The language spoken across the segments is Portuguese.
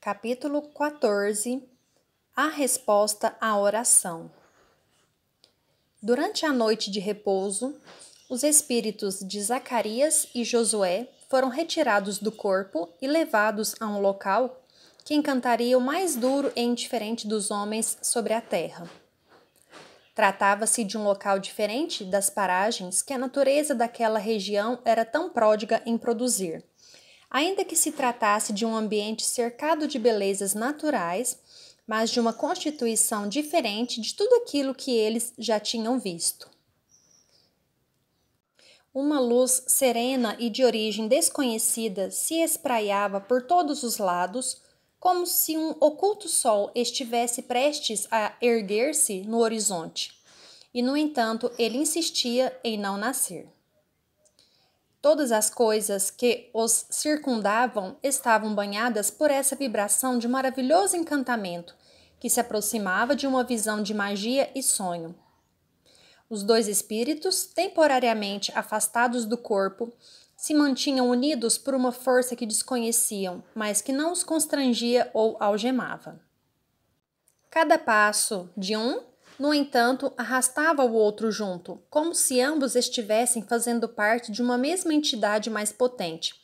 Capítulo 14. A resposta à oração. Durante a noite de repouso, os espíritos de Zacarias e Josué foram retirados do corpo e levados a um local que encantaria o mais duro e indiferente dos homens sobre a terra. Tratava-se de um local diferente das paragens que a natureza daquela região era tão pródiga em produzir. Ainda que se tratasse de um ambiente cercado de belezas naturais, mas de uma constituição diferente de tudo aquilo que eles já tinham visto. Uma luz serena e de origem desconhecida se espraiava por todos os lados, como se um oculto sol estivesse prestes a erguer-se no horizonte, e, no entanto, ele insistia em não nascer. Todas as coisas que os circundavam estavam banhadas por essa vibração de maravilhoso encantamento, que se aproximava de uma visão de magia e sonho. Os dois espíritos, temporariamente afastados do corpo, se mantinham unidos por uma força que desconheciam, mas que não os constrangia ou algemava. Cada passo de um, no entanto, arrastava o outro junto, como se ambos estivessem fazendo parte de uma mesma entidade mais potente,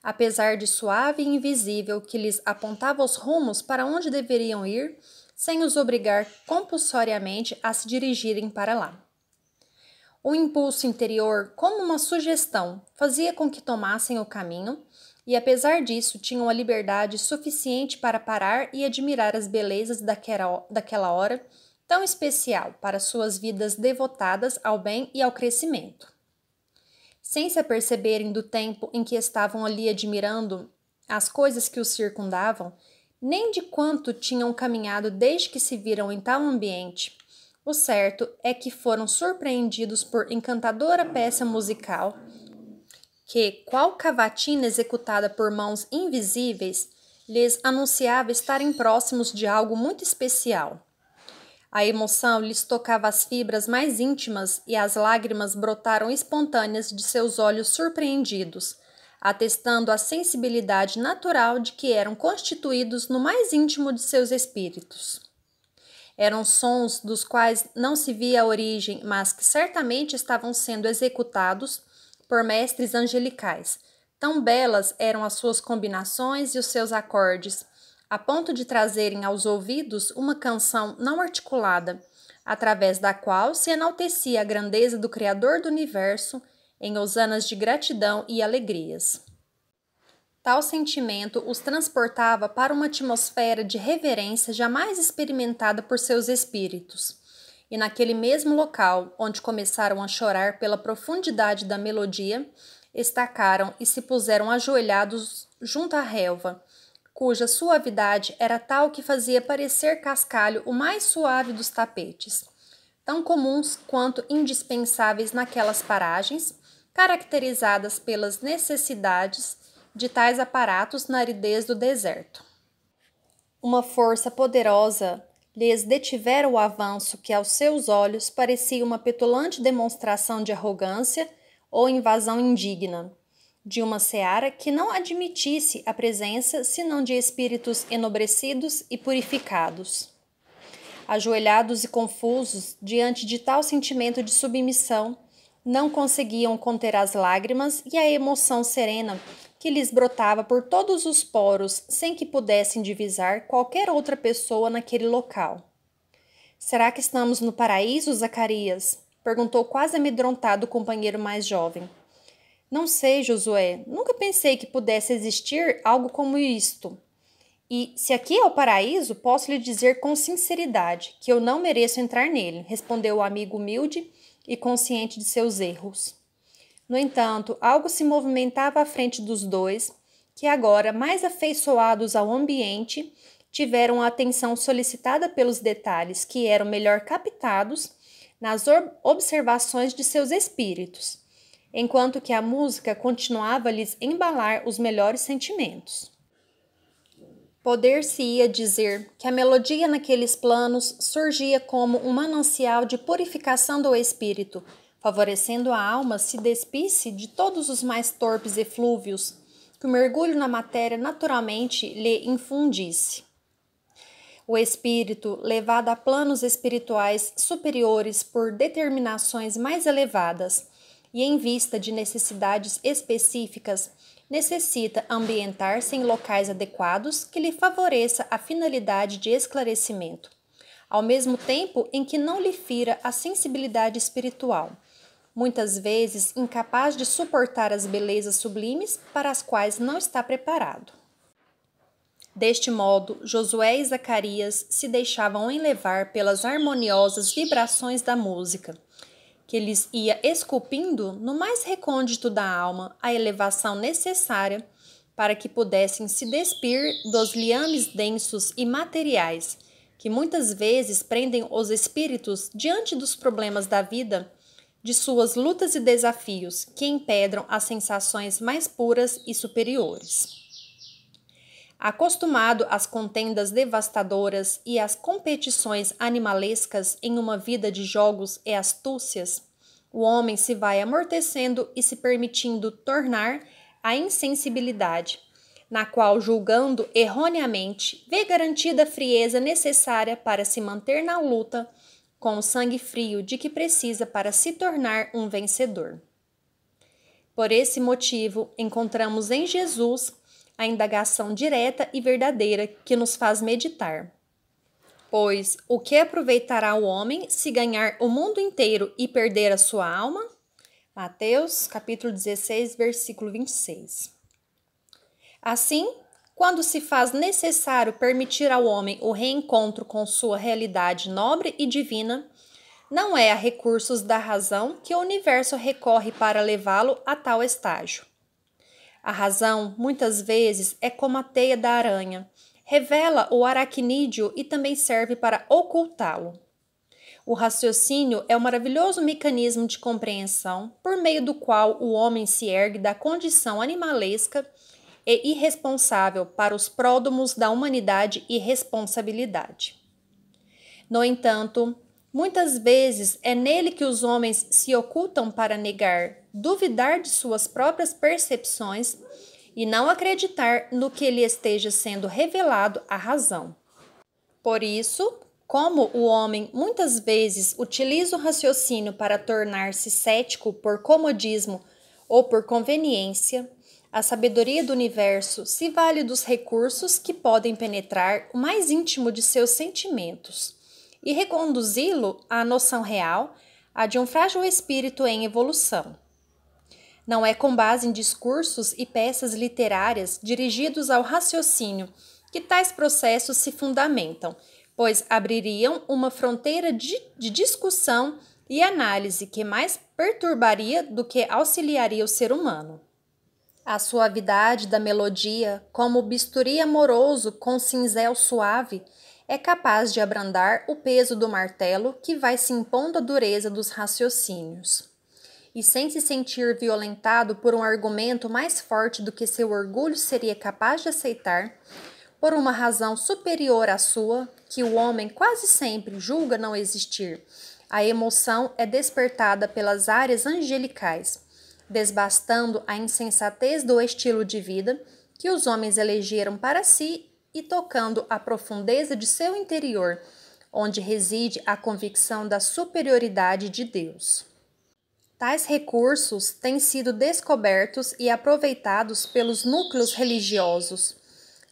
apesar de suave e invisível que lhes apontava os rumos para onde deveriam ir, sem os obrigar compulsoriamente a se dirigirem para lá. O impulso interior, como uma sugestão, fazia com que tomassem o caminho, e apesar disso tinham a liberdade suficiente para parar e admirar as belezas daquela hora, tão especial para suas vidas devotadas ao bem e ao crescimento. Sem se aperceberem do tempo em que estavam ali admirando as coisas que os circundavam, nem de quanto tinham caminhado desde que se viram em tal ambiente, o certo é que foram surpreendidos por encantadora peça musical que, qual cavatina executada por mãos invisíveis, lhes anunciava estarem próximos de algo muito especial. A emoção lhes tocava as fibras mais íntimas e as lágrimas brotaram espontâneas de seus olhos surpreendidos, atestando a sensibilidade natural de que eram constituídos no mais íntimo de seus espíritos. Eram sons dos quais não se via a origem, mas que certamente estavam sendo executados por mestres angelicais. Tão belas eram as suas combinações e os seus acordes, a ponto de trazerem aos ouvidos uma canção não articulada, através da qual se enaltecia a grandeza do Criador do Universo em hosanas de gratidão e alegrias. Tal sentimento os transportava para uma atmosfera de reverência jamais experimentada por seus espíritos, e naquele mesmo local, onde começaram a chorar pela profundidade da melodia, estacaram e se puseram ajoelhados junto à relva, cuja suavidade era tal que fazia parecer cascalho o mais suave dos tapetes, tão comuns quanto indispensáveis naquelas paragens, caracterizadas pelas necessidades de tais aparatos na aridez do deserto. Uma força poderosa lhes detivera o avanço que aos seus olhos parecia uma petulante demonstração de arrogância ou invasão indigna de uma seara que não admitisse a presença senão de espíritos enobrecidos e purificados. Ajoelhados e confusos diante de tal sentimento de submissão, não conseguiam conter as lágrimas e a emoção serena que lhes brotava por todos os poros sem que pudessem divisar qualquer outra pessoa naquele local. "Será que estamos no paraíso, Zacarias?" perguntou quase amedrontado o companheiro mais jovem. "Não sei, Josué. Nunca pensei que pudesse existir algo como isto. E, se aqui é o paraíso, posso lhe dizer com sinceridade que eu não mereço entrar nele", respondeu o amigo humilde e consciente de seus erros. No entanto, algo se movimentava à frente dos dois, que agora, mais afeiçoados ao ambiente, tiveram a atenção solicitada pelos detalhes que eram melhor captados nas observações de seus espíritos, enquanto que a música continuava a lhes embalar os melhores sentimentos. Poder-se-ia dizer que a melodia naqueles planos surgia como um manancial de purificação do espírito, favorecendo a alma se despisse de todos os mais torpes eflúvios, que o mergulho na matéria naturalmente lhe infundisse. O espírito, levado a planos espirituais superiores por determinações mais elevadas e em vista de necessidades específicas, necessita ambientar-se em locais adequados que lhe favoreça a finalidade de esclarecimento, ao mesmo tempo em que não lhe fira a sensibilidade espiritual, muitas vezes incapaz de suportar as belezas sublimes para as quais não está preparado. Deste modo, Josué e Zacarias se deixavam enlevar pelas harmoniosas vibrações da música, que lhes ia esculpindo no mais recôndito da alma a elevação necessária para que pudessem se despir dos liames densos e materiais, que muitas vezes prendem os espíritos diante dos problemas da vida, de suas lutas e desafios, que empedram as sensações mais puras e superiores. Acostumado às contendas devastadoras e às competições animalescas em uma vida de jogos e astúcias, o homem se vai amortecendo e se permitindo tornar a insensibilidade, na qual, julgando erroneamente, vê garantida a frieza necessária para se manter na luta com o sangue frio de que precisa para se tornar um vencedor. Por esse motivo, encontramos em Jesus a indagação direta e verdadeira que nos faz meditar. Pois o que aproveitará o homem se ganhar o mundo inteiro e perder a sua alma? Mateus, capítulo 16, versículo 26. Assim, quando se faz necessário permitir ao homem o reencontro com sua realidade nobre e divina, não é a recursos da razão que o universo recorre para levá-lo a tal estágio. A razão, muitas vezes, é como a teia da aranha, revela o aracnídeo e também serve para ocultá-lo. O raciocínio é um maravilhoso mecanismo de compreensão por meio do qual o homem se ergue da condição animalesca e irresponsável para os pródomos da humanidade e responsabilidade. No entanto, muitas vezes é nele que os homens se ocultam para negar, duvidar de suas próprias percepções e não acreditar no que lhe esteja sendo revelado à razão. Por isso, como o homem muitas vezes utiliza o raciocínio para tornar-se cético por comodismo ou por conveniência, a sabedoria do universo se vale dos recursos que podem penetrar o mais íntimo de seus sentimentos e reconduzi-lo à noção real, a de um frágil espírito em evolução. Não é com base em discursos e peças literárias dirigidos ao raciocínio que tais processos se fundamentam, pois abririam uma fronteira de discussão e análise que mais perturbaria do que auxiliaria o ser humano. A suavidade da melodia, como o bisturi amoroso com cinzel suave, é capaz de abrandar o peso do martelo que vai se impondo à dureza dos raciocínios. E sem se sentir violentado por um argumento mais forte do que seu orgulho seria capaz de aceitar, por uma razão superior à sua, que o homem quase sempre julga não existir, a emoção é despertada pelas áreas angelicais, desbastando a insensatez do estilo de vida que os homens elegeram para si e tocando a profundeza de seu interior, onde reside a convicção da superioridade de Deus. Tais recursos têm sido descobertos e aproveitados pelos núcleos religiosos,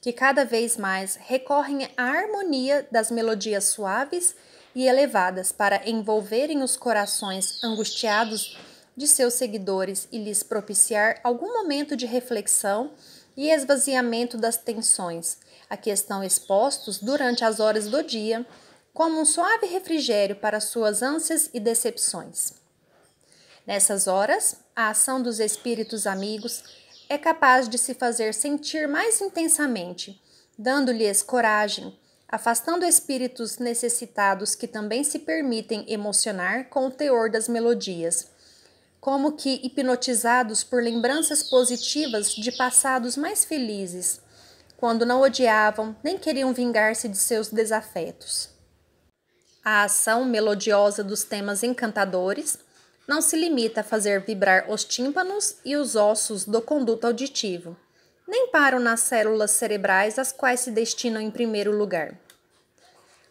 que cada vez mais recorrem à harmonia das melodias suaves e elevadas para envolverem os corações angustiados de seus seguidores e lhes propiciar algum momento de reflexão e esvaziamento das tensões, a que estão expostos durante as horas do dia, como um suave refrigério para suas ânsias e decepções. Nessas horas, a ação dos espíritos amigos é capaz de se fazer sentir mais intensamente, dando-lhes coragem, afastando espíritos necessitados que também se permitem emocionar com o teor das melodias, como que hipnotizados por lembranças positivas de passados mais felizes, quando não odiavam nem queriam vingar-se de seus desafetos. A ação melodiosa dos temas encantadores não se limita a fazer vibrar os tímpanos e os ossos do conduto auditivo, nem param nas células cerebrais às quais se destinam em primeiro lugar.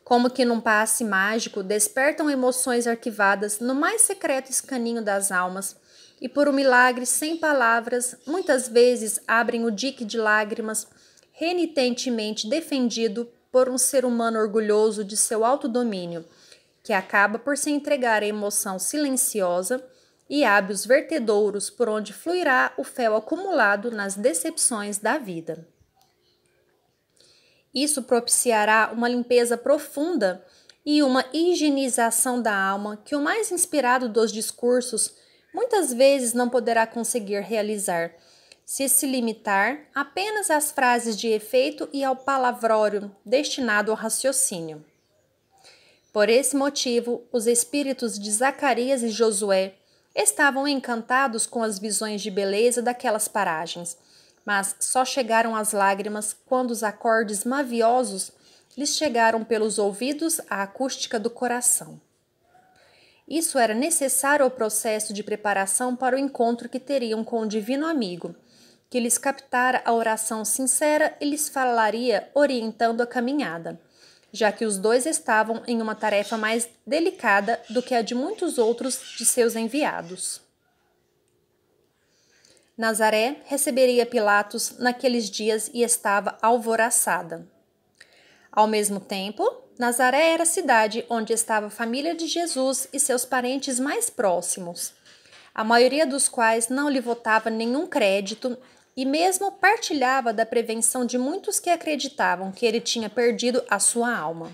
Como que num passe mágico despertam emoções arquivadas no mais secreto escaninho das almas e por um milagre sem palavras, muitas vezes abrem o dique de lágrimas renitentemente defendido por um ser humano orgulhoso de seu autodomínio, que acaba por se entregar à emoção silenciosa e abre os vertedouros por onde fluirá o fel acumulado nas decepções da vida. Isso propiciará uma limpeza profunda e uma higienização da alma que o mais inspirado dos discursos muitas vezes não poderá conseguir realizar, se limitar apenas às frases de efeito e ao palavrório destinado ao raciocínio. Por esse motivo, os espíritos de Zacarias e Josué estavam encantados com as visões de beleza daquelas paragens, mas só chegaram às lágrimas quando os acordes maviosos lhes chegaram pelos ouvidos à acústica do coração. Isso era necessário ao processo de preparação para o encontro que teriam com o divino amigo, que lhes captara a oração sincera e lhes falaria orientando a caminhada, já que os dois estavam em uma tarefa mais delicada do que a de muitos outros de seus enviados. Nazaré receberia Pilatos naqueles dias e estava alvoroçada. Ao mesmo tempo, Nazaré era a cidade onde estava a família de Jesus e seus parentes mais próximos, a maioria dos quais não lhe votava nenhum crédito e mesmo partilhava da prevenção de muitos que acreditavam que ele tinha perdido a sua alma.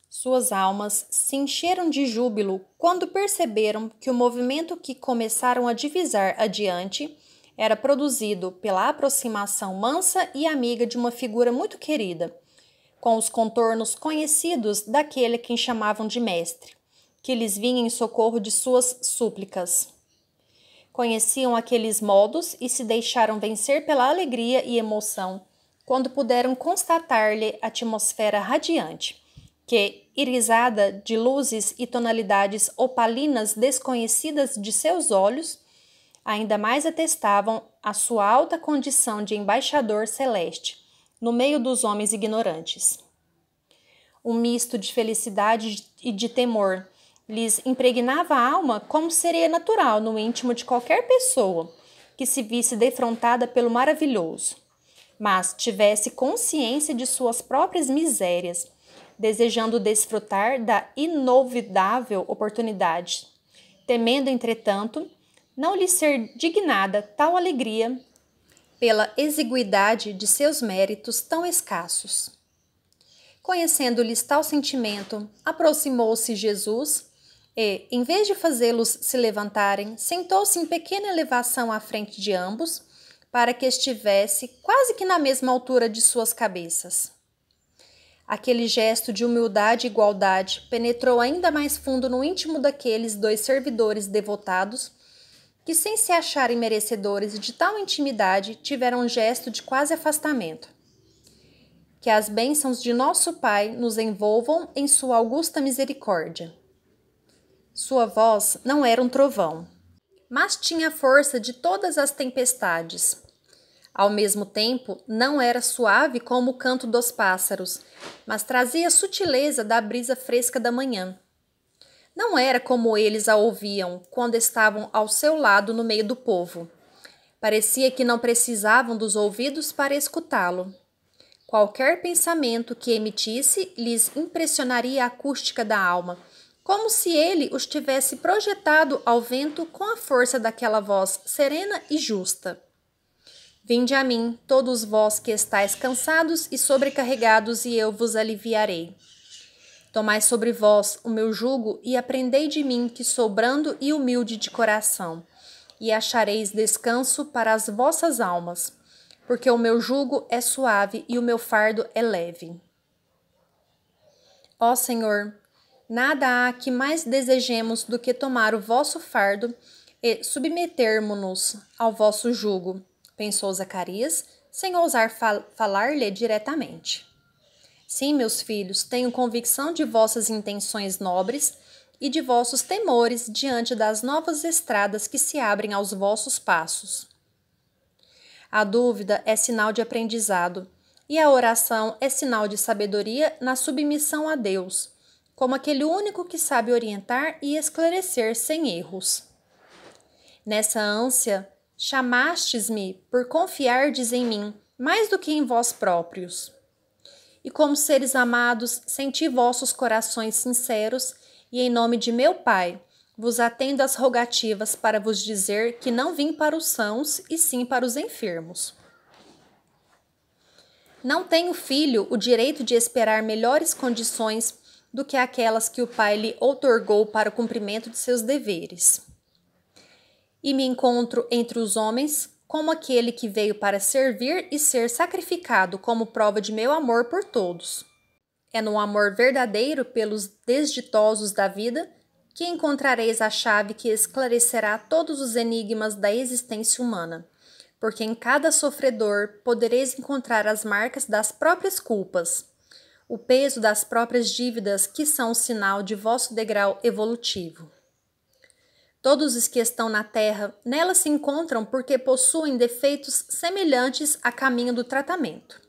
Suas almas se encheram de júbilo quando perceberam que o movimento que começaram a divisar adiante era produzido pela aproximação mansa e amiga de uma figura muito querida, com os contornos conhecidos daquele que chamavam de mestre, que lhes vinha em socorro de suas súplicas. Conheciam aqueles modos e se deixaram vencer pela alegria e emoção quando puderam constatar-lhe a atmosfera radiante, que, irisada de luzes e tonalidades opalinas desconhecidas de seus olhos, ainda mais atestavam a sua alta condição de embaixador celeste, no meio dos homens ignorantes. Um misto de felicidade e de temor lhes impregnava a alma como seria natural no íntimo de qualquer pessoa que se visse defrontada pelo maravilhoso, mas tivesse consciência de suas próprias misérias, desejando desfrutar da inolvidável oportunidade, temendo, entretanto, não lhe ser dignada tal alegria pela exiguidade de seus méritos tão escassos. Conhecendo-lhes tal sentimento, aproximou-se Jesus e, em vez de fazê-los se levantarem, sentou-se em pequena elevação à frente de ambos, para que estivesse quase que na mesma altura de suas cabeças. Aquele gesto de humildade e igualdade penetrou ainda mais fundo no íntimo daqueles dois servidores devotados, que, sem se acharem merecedores de tal intimidade, tiveram um gesto de quase afastamento. Que as bênçãos de nosso Pai nos envolvam em sua augusta misericórdia. Sua voz não era um trovão, mas tinha a força de todas as tempestades. Ao mesmo tempo, não era suave como o canto dos pássaros, mas trazia a sutileza da brisa fresca da manhã. Não era como eles a ouviam quando estavam ao seu lado no meio do povo. Parecia que não precisavam dos ouvidos para escutá-lo. Qualquer pensamento que emitisse lhes impressionaria a acústica da alma, como se ele os tivesse projetado ao vento com a força daquela voz serena e justa. Vinde a mim, todos vós que estáis cansados e sobrecarregados, e eu vos aliviarei. Tomai sobre vós o meu jugo e aprendei de mim, que sou brando e humilde de coração, e achareis descanso para as vossas almas, porque o meu jugo é suave e o meu fardo é leve. Ó Senhor, nada há que mais desejemos do que tomar o vosso fardo e submetermo-nos ao vosso jugo, pensou Zacarias, sem ousar falar-lhe diretamente. Sim, meus filhos, tenho convicção de vossas intenções nobres e de vossos temores diante das novas estradas que se abrem aos vossos passos. A dúvida é sinal de aprendizado, e a oração é sinal de sabedoria na submissão a Deus, como aquele único que sabe orientar e esclarecer sem erros. Nessa ânsia, chamastes-me por confiardes em mim mais do que em vós próprios. E como seres amados, senti vossos corações sinceros, e em nome de meu Pai, vos atendo às rogativas para vos dizer que não vim para os sãos, e sim para os enfermos. Não tem o filho o direito de esperar melhores condições do que aquelas que o Pai lhe outorgou para o cumprimento de seus deveres. E me encontro entre os homens como aquele que veio para servir e ser sacrificado como prova de meu amor por todos. É no amor verdadeiro pelos desditosos da vida que encontrareis a chave que esclarecerá todos os enigmas da existência humana, porque em cada sofredor podereis encontrar as marcas das próprias culpas, o peso das próprias dívidas que são o sinal de vosso degrau evolutivo. Todos os que estão na Terra nela se encontram porque possuem defeitos semelhantes a caminho do tratamento.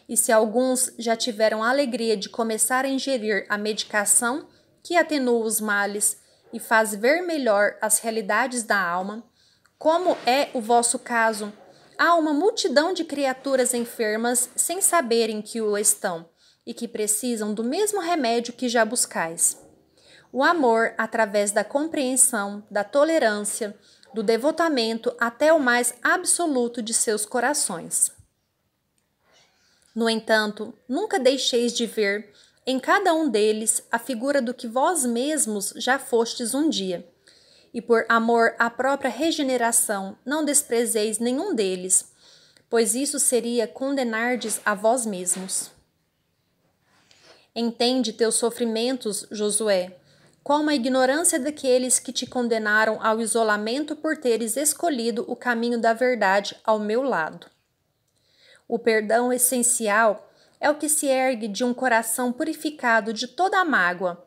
E se alguns já tiveram a alegria de começar a ingerir a medicação que atenua os males e faz ver melhor as realidades da alma, como é o vosso caso, há uma multidão de criaturas enfermas sem saberem que o estão e que precisam do mesmo remédio que já buscais. O amor, através da compreensão, da tolerância, do devotamento até o mais absoluto de seus corações. No entanto, nunca deixeis de ver em cada um deles a figura do que vós mesmos já fostes um dia, e por amor à própria regeneração não desprezeis nenhum deles, pois isso seria condenar-des a vós mesmos. Entende teus sofrimentos, Josué, como a ignorância daqueles que te condenaram ao isolamento por teres escolhido o caminho da verdade ao meu lado. O perdão essencial é o que se ergue de um coração purificado de toda a mágoa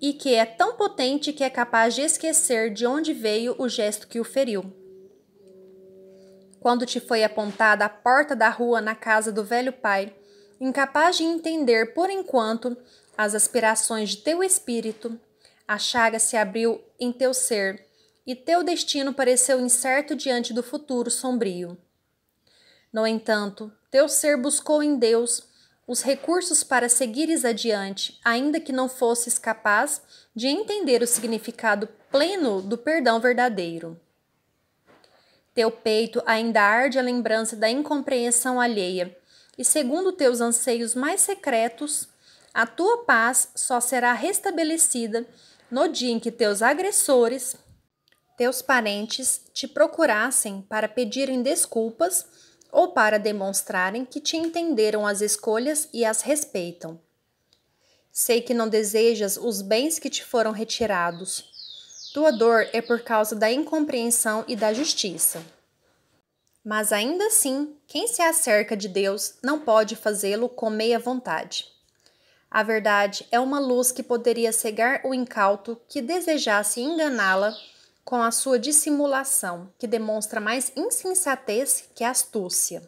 e que é tão potente que é capaz de esquecer de onde veio o gesto que o feriu. Quando te foi apontada a porta da rua na casa do velho pai, incapaz de entender por enquanto as aspirações de teu espírito, a chaga se abriu em teu ser e teu destino pareceu incerto diante do futuro sombrio. No entanto, teu ser buscou em Deus os recursos para seguires adiante, ainda que não fosses capaz de entender o significado pleno do perdão verdadeiro. Teu peito ainda arde a lembrança da incompreensão alheia, e segundo teus anseios mais secretos, a tua paz só será restabelecida no dia em que teus agressores, teus parentes, te procurassem para pedirem desculpas ou para demonstrarem que te entenderam as escolhas e as respeitam. Sei que não desejas os bens que te foram retirados. Tua dor é por causa da incompreensão e da justiça. Mas ainda assim, quem se acerca de Deus não pode fazê-lo com meia vontade. A verdade é uma luz que poderia cegar o incauto que desejasse enganá-la com a sua dissimulação, que demonstra mais insensatez que astúcia.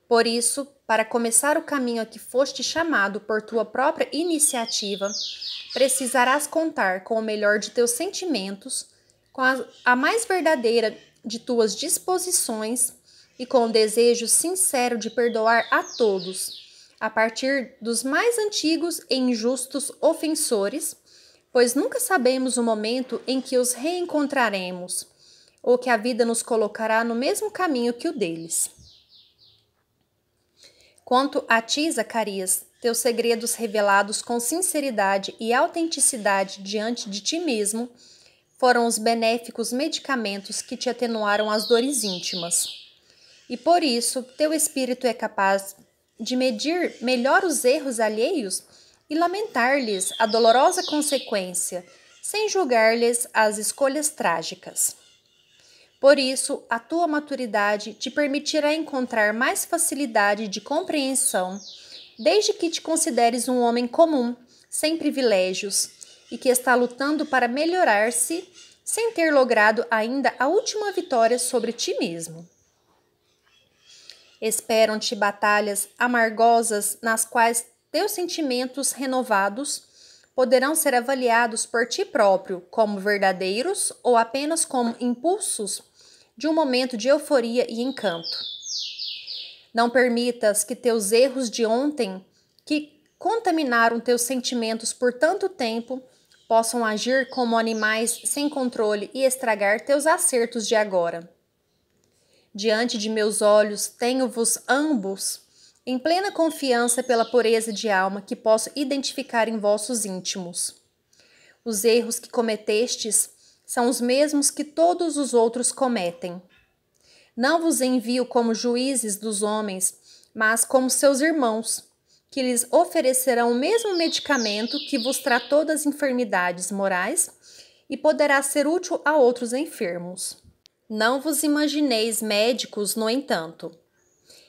Por isso, para começar o caminho a que foste chamado por tua própria iniciativa, precisarás contar com o melhor de teus sentimentos, com a mais verdadeira de tuas disposições e com o desejo sincero de perdoar a todos, a partir dos mais antigos e injustos ofensores, pois nunca sabemos o momento em que os reencontraremos, ou que a vida nos colocará no mesmo caminho que o deles. Quanto a ti, Zacarias, teus segredos revelados com sinceridade e autenticidade diante de ti mesmo foram os benéficos medicamentos que te atenuaram as dores íntimas. E por isso, teu espírito é capaz de medir melhor os erros alheios e lamentar-lhes a dolorosa consequência, sem julgar-lhes as escolhas trágicas. Por isso, a tua maturidade te permitirá encontrar mais facilidade de compreensão, desde que te consideres um homem comum, sem privilégios, e que está lutando para melhorar-se, sem ter logrado ainda a última vitória sobre ti mesmo. Esperam-te batalhas amargosas nas quais teus sentimentos renovados poderão ser avaliados por ti próprio como verdadeiros ou apenas como impulsos de um momento de euforia e encanto. Não permitas que teus erros de ontem, que contaminaram teus sentimentos por tanto tempo, possam agir como animais sem controle e estragar teus acertos de agora. Diante de meus olhos tenho-vos ambos em plena confiança pela pureza de alma que posso identificar em vossos íntimos. Os erros que cometestes são os mesmos que todos os outros cometem. Não vos envio como juízes dos homens, mas como seus irmãos, que lhes oferecerão o mesmo medicamento que vos tratou das enfermidades morais e poderá ser útil a outros enfermos. Não vos imagineis médicos, no entanto.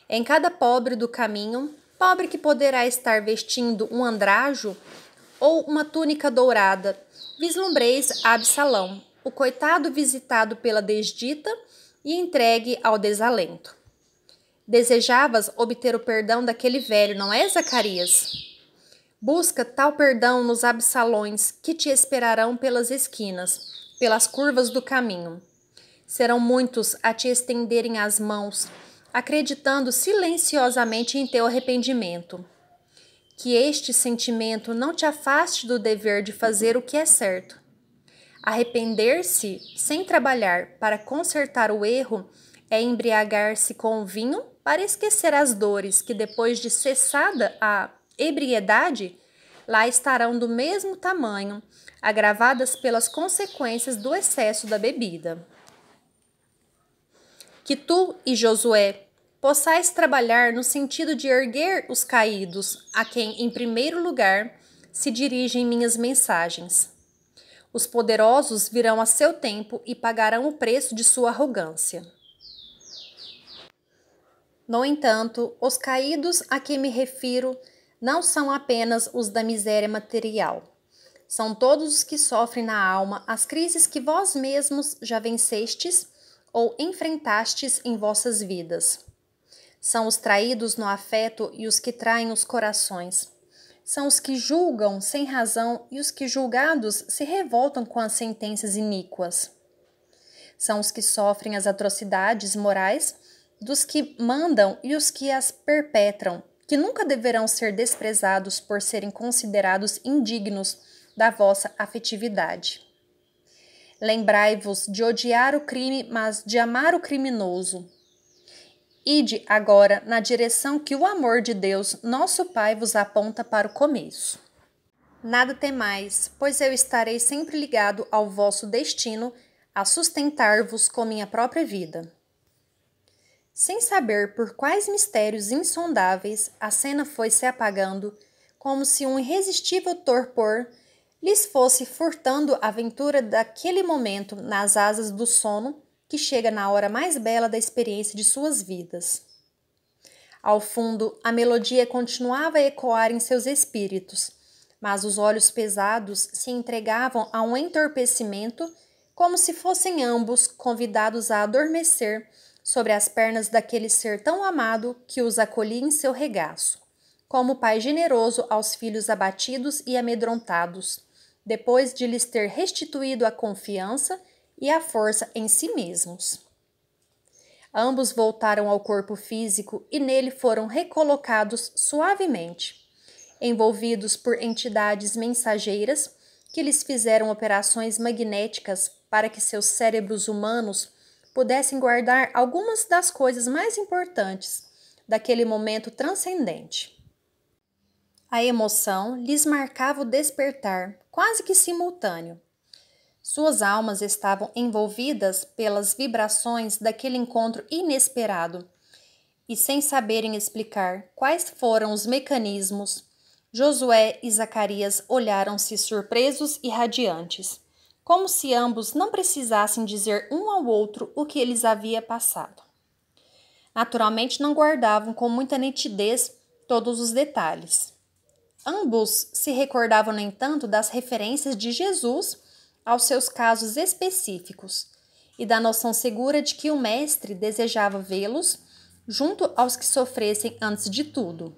Em cada pobre do caminho, pobre que poderá estar vestindo um andrajo ou uma túnica dourada, vislumbreis Absalão, o coitado visitado pela desdita e entregue ao desalento. Desejavas obter o perdão daquele velho, não é, Zacarias? Busca tal perdão nos Absalões que te esperarão pelas esquinas, pelas curvas do caminho. Serão muitos a te estenderem as mãos, acreditando silenciosamente em teu arrependimento. Que este sentimento não te afaste do dever de fazer o que é certo. Arrepender-se sem trabalhar para consertar o erro é embriagar-se com o vinho para esquecer as dores que, depois de cessada a ebriedade, lá estarão do mesmo tamanho, agravadas pelas consequências do excesso da bebida. Que tu e Josué possais trabalhar no sentido de erguer os caídos, a quem, em primeiro lugar, se dirigem minhas mensagens. Os poderosos virão a seu tempo e pagarão o preço de sua arrogância. No entanto, os caídos a quem me refiro não são apenas os da miséria material. São todos os que sofrem na alma as crises que vós mesmos já vencestes ou enfrentastes em vossas vidas. São os traídos no afeto e os que traem os corações. São os que julgam sem razão e os que, julgados, se revoltam com as sentenças iníquas. São os que sofrem as atrocidades morais dos que mandam e os que as perpetram, que nunca deverão ser desprezados por serem considerados indignos da vossa afetividade. Lembrai-vos de odiar o crime, mas de amar o criminoso. Ide agora na direção que o amor de Deus, nosso Pai, vos aponta para o começo. Nada temais, pois eu estarei sempre ligado ao vosso destino, a sustentar-vos com minha própria vida. Sem saber por quais mistérios insondáveis, a cena foi se apagando, como se um irresistível torpor lhes fosse furtando a ventura daquele momento nas asas do sono que chega na hora mais bela da experiência de suas vidas. Ao fundo, a melodia continuava a ecoar em seus espíritos, mas os olhos pesados se entregavam a um entorpecimento, como se fossem ambos convidados a adormecer sobre as pernas daquele ser tão amado que os acolhia em seu regaço, como pai generoso aos filhos abatidos e amedrontados, depois de lhes ter restituído a confiança e a força em si mesmos. Ambos voltaram ao corpo físico e nele foram recolocados suavemente, envolvidos por entidades mensageiras que lhes fizeram operações magnéticas para que seus cérebros humanos pudessem guardar algumas das coisas mais importantes daquele momento transcendente. A emoção lhes marcava o despertar, quase que simultâneo. Suas almas estavam envolvidas pelas vibrações daquele encontro inesperado, e sem saberem explicar quais foram os mecanismos, Josué e Zacarias olharam-se surpresos e radiantes, como se ambos não precisassem dizer um ao outro o que lhes havia passado. Naturalmente não guardavam com muita nitidez todos os detalhes. Ambos se recordavam, no entanto, das referências de Jesus aos seus casos específicos e da noção segura de que o mestre desejava vê-los junto aos que sofressem antes de tudo.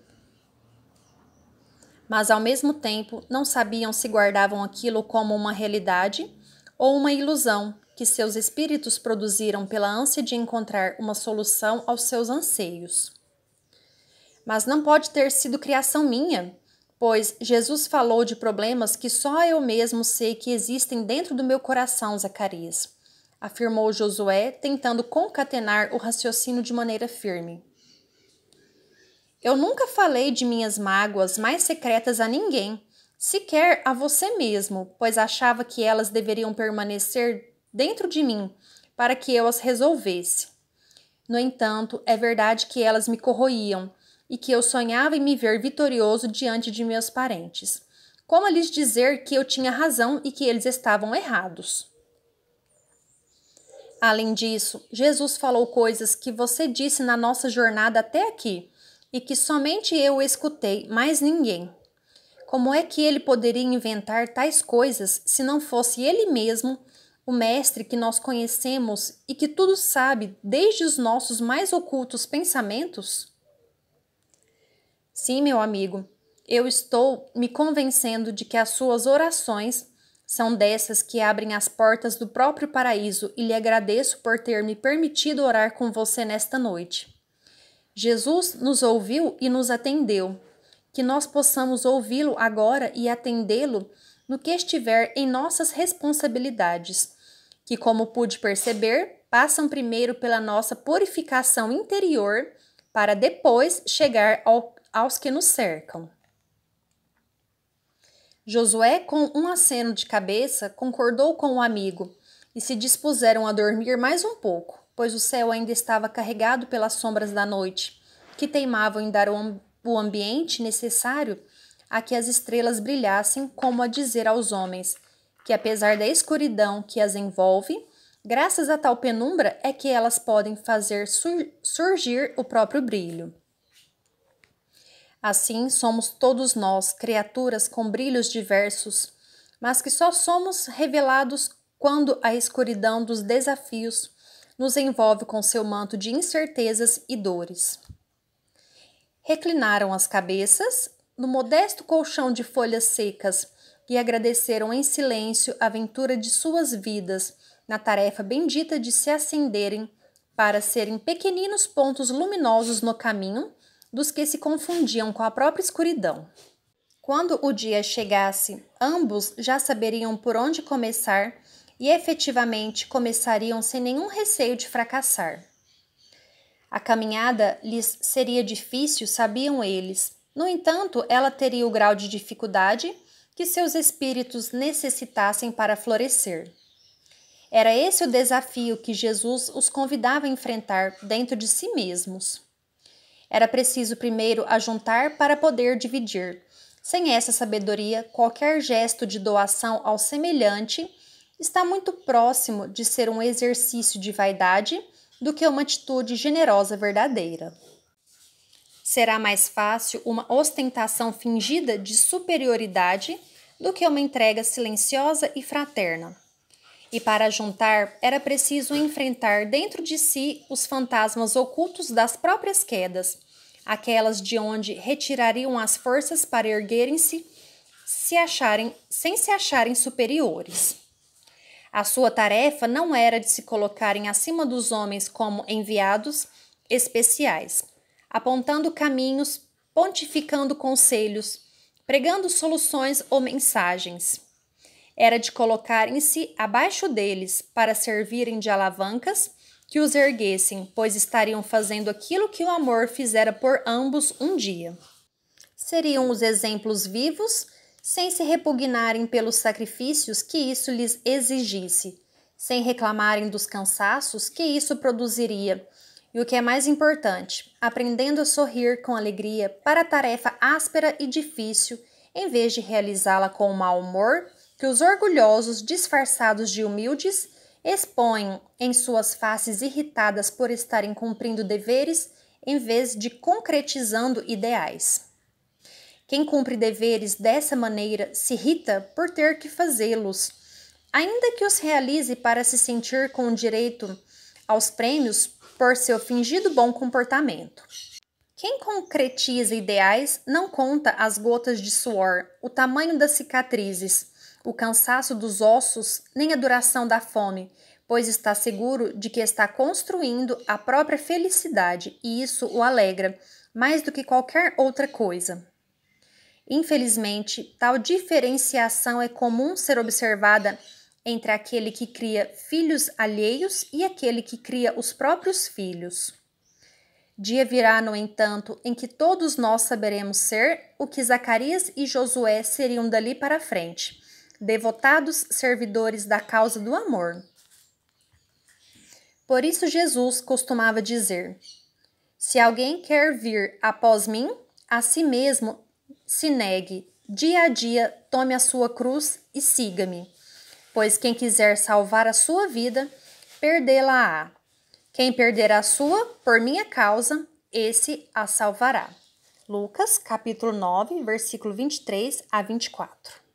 Mas, ao mesmo tempo, não sabiam se guardavam aquilo como uma realidade ou uma ilusão que seus espíritos produziram pela ânsia de encontrar uma solução aos seus anseios. Mas não pode ter sido criação minha, pois Jesus falou de problemas que só eu mesmo sei que existem dentro do meu coração, Zacarias, afirmou Josué, tentando concatenar o raciocínio de maneira firme. Eu nunca falei de minhas mágoas mais secretas a ninguém, sequer a você mesmo, pois achava que elas deveriam permanecer dentro de mim para que eu as resolvesse. No entanto, é verdade que elas me corroíam e que eu sonhava em me ver vitorioso diante de meus parentes. Como lhes dizer que eu tinha razão e que eles estavam errados? Além disso, Jesus falou coisas que você disse na nossa jornada até aqui e que somente eu escutei, mais ninguém. Como é que ele poderia inventar tais coisas se não fosse ele mesmo, o mestre que nós conhecemos e que tudo sabe desde os nossos mais ocultos pensamentos? Sim, meu amigo, eu estou me convencendo de que as suas orações são dessas que abrem as portas do próprio paraíso e lhe agradeço por ter me permitido orar com você nesta noite. Jesus nos ouviu e nos atendeu. Que nós possamos ouvi-lo agora e atendê-lo no que estiver em nossas responsabilidades, que, como pude perceber, passam primeiro pela nossa purificação interior para depois chegar aos que nos cercam. Josué, com um aceno de cabeça, concordou com o amigo e se dispuseram a dormir mais um pouco, pois o céu ainda estava carregado pelas sombras da noite, que teimavam em dar o ambiente necessário a que as estrelas brilhassem, como a dizer aos homens que, apesar da escuridão que as envolve, graças a tal penumbra é que elas podem fazer surgir o próprio brilho. Assim somos todos nós, criaturas com brilhos diversos, mas que só somos revelados quando a escuridão dos desafios nos envolve com seu manto de incertezas e dores. Reclinaram as cabeças no modesto colchão de folhas secas e agradeceram em silêncio a ventura de suas vidas na tarefa bendita de se acenderem para serem pequeninos pontos luminosos no caminho dos que se confundiam com a própria escuridão. Quando o dia chegasse, ambos já saberiam por onde começar e efetivamente começariam sem nenhum receio de fracassar. A caminhada lhes seria difícil, sabiam eles. No entanto, ela teria o grau de dificuldade que seus espíritos necessitassem para florescer. Era esse o desafio que Jesus os convidava a enfrentar dentro de si mesmos. Era preciso primeiro ajuntar para poder dividir. Sem essa sabedoria, qualquer gesto de doação ao semelhante está muito próximo de ser um exercício de vaidade do que uma atitude generosa verdadeira. Será mais fácil uma ostentação fingida de superioridade do que uma entrega silenciosa e fraterna. E para juntar, era preciso enfrentar dentro de si os fantasmas ocultos das próprias quedas, aquelas de onde retirariam as forças para erguerem-se sem se acharem superiores. A sua tarefa não era de se colocarem acima dos homens como enviados especiais, apontando caminhos, pontificando conselhos, pregando soluções ou mensagens. Era de colocarem-se abaixo deles para servirem de alavancas que os erguessem, pois estariam fazendo aquilo que o amor fizera por ambos um dia. Seriam os exemplos vivos, sem se repugnarem pelos sacrifícios que isso lhes exigisse, sem reclamarem dos cansaços que isso produziria, e o que é mais importante, aprendendo a sorrir com alegria para a tarefa áspera e difícil, em vez de realizá-la com mau humor, que os orgulhosos, disfarçados de humildes, expõem em suas faces irritadas por estarem cumprindo deveres em vez de concretizando ideais. Quem cumpre deveres dessa maneira se irrita por ter que fazê-los, ainda que os realize para se sentir com direito aos prêmios por seu fingido bom comportamento. Quem concretiza ideais não conta as gotas de suor, o tamanho das cicatrizes, o cansaço dos ossos, nem a duração da fome, pois está seguro de que está construindo a própria felicidade e isso o alegra, mais do que qualquer outra coisa. Infelizmente, tal diferenciação é comum ser observada entre aquele que cria filhos alheios e aquele que cria os próprios filhos. Dia virá, no entanto, em que todos nós saberemos ser o que Zacarias e Josué seriam dali para frente, devotados servidores da causa do amor. Por isso Jesus costumava dizer: se alguém quer vir após mim, a si mesmo se negue, dia a dia tome a sua cruz e siga-me. Pois quem quiser salvar a sua vida, perdê-la-á. Quem perder a sua, por minha causa, esse a salvará. Lucas, capítulo 9, versículo 23 a 24.